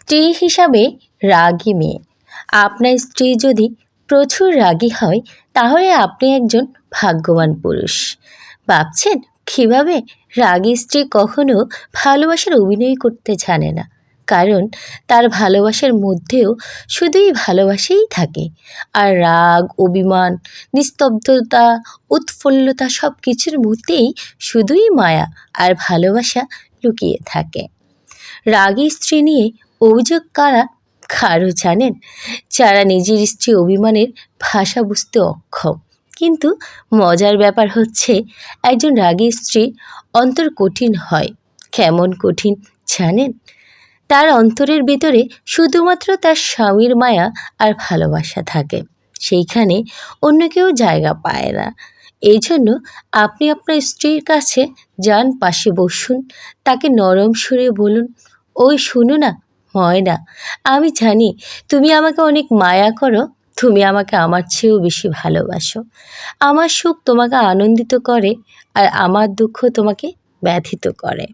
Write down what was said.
স্ত্রী হিসাবে রাগী মেয়ে। আপনার স্ত্রী যদি প্রচুর রাগী হয় তাহলে আপনি একজন ভাগ্যবান পুরুষ। ভাবছেন কীভাবে? রাগী স্ত্রী কখনো ভালোবাসার অভিনয় করতে জানে না, কারণ তার ভালোবাসার মধ্যেও শুধুই ভালোবাসাই থাকে। আর রাগ, অভিমান, নিস্তব্ধতা, উৎফুল্লতা সব কিছুর মধ্যেই শুধুই মায়া আর ভালোবাসা লুকিয়ে থাকে। রাগী স্ত্রী নিয়ে অভিযোগ কারা কারো জানেন? যারা নিজের স্ত্রী অভিমানের ভাষা বুঝতে অক্ষম। কিন্তু মজার ব্যাপার হচ্ছে, একজন রাগী স্ত্রীর অন্তর কঠিন হয়। কেমন কঠিন জানেন? তার অন্তরের ভিতরে শুধুমাত্র তার স্বামীর মায়া আর ভালোবাসা থাকে, সেইখানে অন্য কেউ জায়গা পায় না। এই জন্য আপনি আপনার স্ত্রীর কাছে যান, পাশে বসুন, তাকে নরম সুরে বলুন, ওই শোনো না ময়না, আমি জানি তুমি আমাকে অনেক মায়া করো, তুমি আমাকে আমার চেয়েও বেশি ভালোবাসো। আমার সুখ তোমাকে আনন্দিত করে আর আমার দুঃখ তোমাকে ব্যথিত করে।